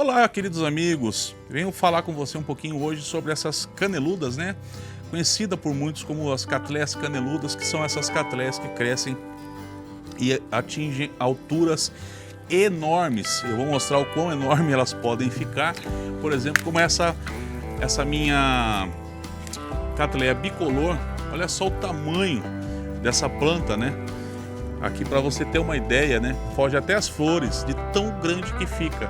Olá, queridos amigos. Venho falar com você um pouquinho hoje sobre essas caneludas, né? Conhecida por muitos como as catleias caneludas, que são essas catleias que crescem e atingem alturas enormes. Eu vou mostrar o quão enorme elas podem ficar. Por exemplo, como essa minha catleia bicolor. Olha só o tamanho dessa planta, né? Aqui para você ter uma ideia, né? Foge até as flores de tão grande que fica.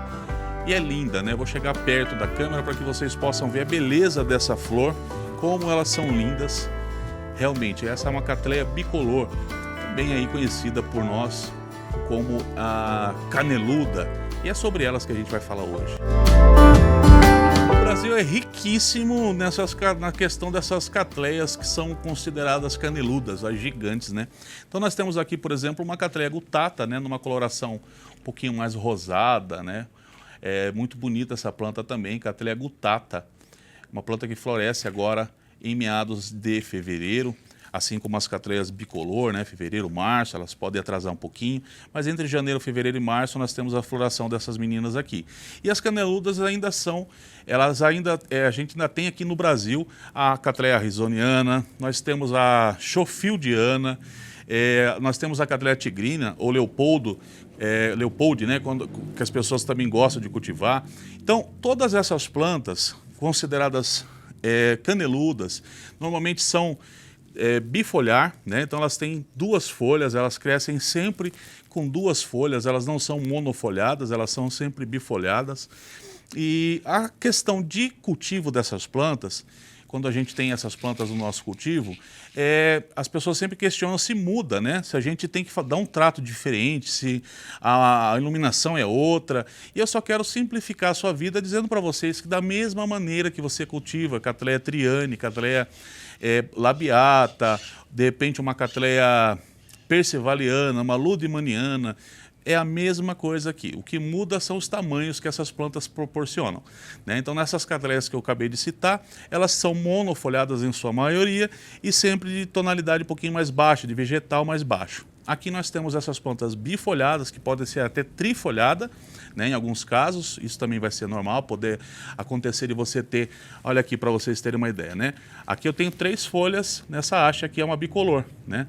E é linda, né? Vou chegar perto da câmera para que vocês possam ver a beleza dessa flor, como elas são lindas. Realmente, essa é uma catleia bicolor, bem aí conhecida por nós como a caneluda. E é sobre elas que a gente vai falar hoje. O Brasil é riquíssimo na questão dessas catleias que são consideradas caneludas, as gigantes, né? Então nós temos aqui, por exemplo, uma catleia gutata, né? Numa coloração um pouquinho mais rosada, né? É muito bonita essa planta também, catleia gutata. Uma planta que floresce agora em meados de fevereiro, assim como as catleias bicolor, né? Fevereiro, março, elas podem atrasar um pouquinho, mas entre janeiro, fevereiro e março nós temos a floração dessas meninas aqui. E as caneludas ainda são, a gente ainda tem aqui no Brasil a catleia arizoniana, nós temos a schofieldiana, nós temos a catleia tigrina, ou Leopoldo, Leopold, né, que as pessoas também gostam de cultivar. Então, todas essas plantas consideradas caneludas, normalmente são bifoliar, né? Então elas têm duas folhas, elas crescem sempre com duas folhas, elas não são monofoliadas, elas são sempre bifoliadas. E a questão de cultivo dessas plantas, quando a gente tem essas plantas no nosso cultivo, as pessoas sempre questionam se muda, né? Se a gente tem que dar um trato diferente, se a iluminação é outra. E eu só quero simplificar a sua vida dizendo para vocês que da mesma maneira que você cultiva catleia triane, catleia labiata, de repente uma catleia percevaliana, uma ludimaniana, é a mesma coisa aqui. O que muda são os tamanhos que essas plantas proporcionam, né? Então, nessas catleias que eu acabei de citar, elas são monofoliadas em sua maioria e sempre de tonalidade um pouquinho mais baixa, de vegetal mais baixo. Aqui nós temos essas plantas bifoliadas, que podem ser até trifoliada, né, em alguns casos. Isso também vai ser normal, poder acontecer de você ter, olha aqui para vocês terem uma ideia, né? Aqui eu tenho 3 folhas, nessa haste aqui é uma bicolor, né?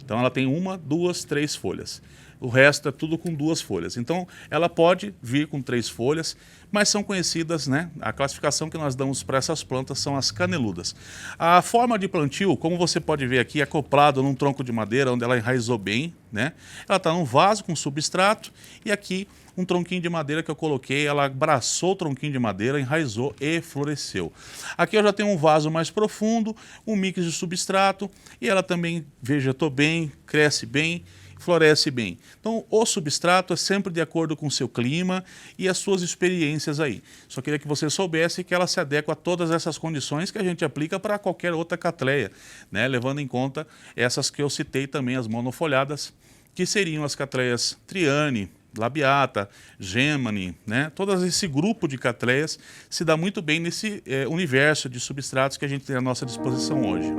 Então ela tem 1, 2, 3 folhas. O resto é tudo com 2 folhas. Então, ela pode vir com 3 folhas, mas são conhecidas, né? A classificação que nós damos para essas plantas são as caneludas. A forma de plantio, como você pode ver aqui, acoplado num tronco de madeira, onde ela enraizou bem, né? Ela está num vaso com substrato e aqui um tronquinho de madeira que eu coloquei, ela abraçou o tronquinho de madeira, enraizou e floresceu. Aqui eu já tenho um vaso mais profundo, um mix de substrato e ela também vegetou bem, cresce bem, floresce bem. Então, o substrato é sempre de acordo com o seu clima e as suas experiências aí. Só queria que você soubesse que ela se adequa a todas essas condições que a gente aplica para qualquer outra catleia, né? Levando em conta essas que eu citei também, as monofoliadas, que seriam as catleias triane, labiata, gemini, né? Todo esse grupo de catleias se dá muito bem nesse universo de substratos que a gente tem à nossa disposição hoje.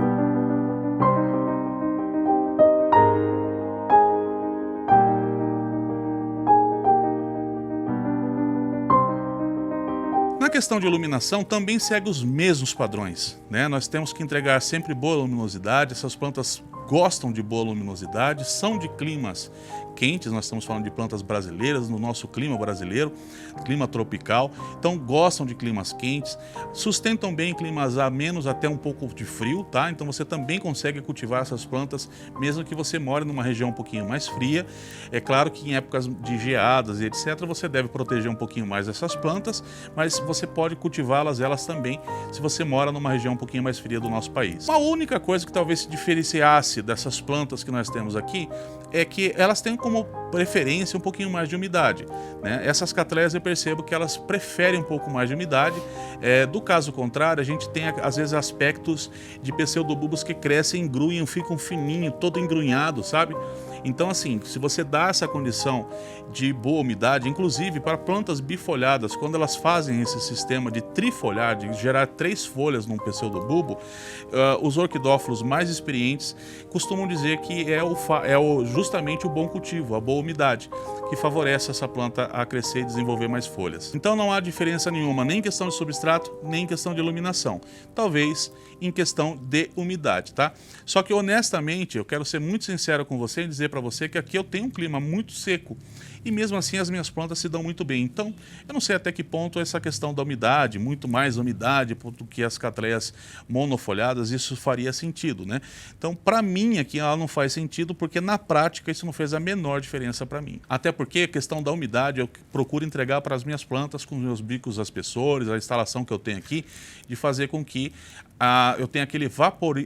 Na questão de iluminação, também segue os mesmos padrões, né? Nós temos que entregar sempre boa luminosidade, essas plantas gostam de boa luminosidade, são de climas quentes, nós estamos falando de plantas brasileiras, no nosso clima brasileiro, clima tropical, então gostam de climas quentes, sustentam bem climas amenos até um pouco de frio, tá? Então você também consegue cultivar essas plantas, mesmo que você more numa região um pouquinho mais fria. É claro que em épocas de geadas e etc, você deve proteger um pouquinho mais essas plantas, mas você pode cultivá-las elas também, se você mora numa região um pouquinho mais fria do nosso país. A única coisa que talvez se diferenciasse dessas plantas que nós temos aqui é que elas têm como preferência um pouquinho mais de umidade, né? Essas catleias eu percebo que elas preferem um pouco mais de umidade. Do caso contrário, a gente tem às vezes aspectos de pseudobulbos que crescem, engruem, ficam fininho, todo engrunhado, sabe? Então assim, se você dá essa condição de boa umidade, inclusive para plantas bifolhadas, quando elas fazem esse sistema de trifolhar, de gerar 3 folhas num pseudobulbo, os orquidófilos mais experientes costumam dizer que justamente o bom cultivo, a boa umidade, que favorece essa planta a crescer e desenvolver mais folhas. Então não há diferença nenhuma, nem em questão de substrato, nem em questão de iluminação. Talvez em questão de umidade, tá? Só que honestamente, eu quero ser muito sincero com você e dizer para você que aqui eu tenho um clima muito seco e mesmo assim as minhas plantas se dão muito bem. Então, eu não sei até que ponto essa questão da umidade, muito mais umidade do que as catleias monofolhadas, isso faria sentido, né? Então, para mim aqui ela não faz sentido porque na prática isso não fez a menor diferença para mim. Até porque a questão da umidade eu procuro entregar para as minhas plantas com os meus bicos aspessores, a instalação que eu tenho aqui, de fazer com que eu tenha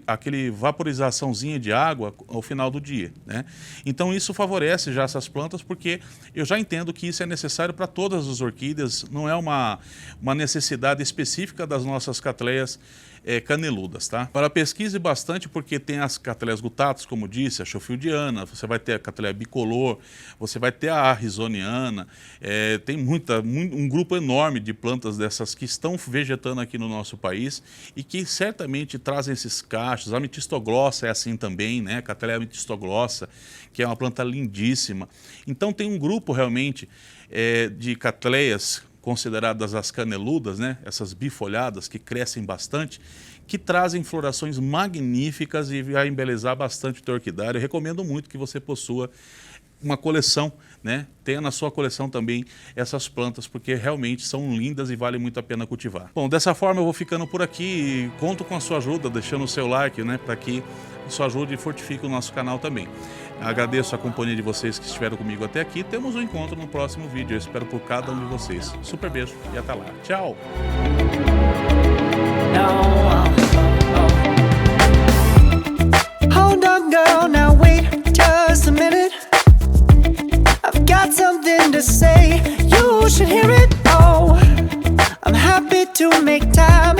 aquele vaporizaçãozinha de água ao final do dia, né? Então isso favorece já essas plantas porque eu já entendo que isso é necessário para todas as orquídeas, não é uma necessidade específica das nossas catleias caneludas, tá? Agora pesquise bastante porque tem as catleias gutatas, como disse, a schofieldiana, você vai ter a catleia bicolor, você vai ter a arizoniana, tem um grupo enorme de plantas dessas que estão vegetando aqui no nosso país e que certamente trazem esses cachos. A ametistoglossa é assim também, né? A catleia ametistoglossa, que é uma planta lindíssima. Então tem um grupo realmente de catleias consideradas as caneludas, né? Essas bifolhadas que crescem bastante, que trazem florações magníficas e vai embelezar bastante o teu orquidário. Eu recomendo muito que você possua uma coleção, né? Tenha na sua coleção também essas plantas, porque realmente são lindas e vale muito a pena cultivar. Bom, dessa forma eu vou ficando por aqui e conto com a sua ajuda, deixando o seu like, né? Para que isso ajude e fortifique o nosso canal também. Agradeço a companhia de vocês que estiveram comigo até aqui. Temos um encontro no próximo vídeo. Eu espero por cada um de vocês. Super beijo e até lá. Tchau! Hold on, girl, now wait just a minute. I've got something to say, you should hear it. Oh, I'm happy to make time.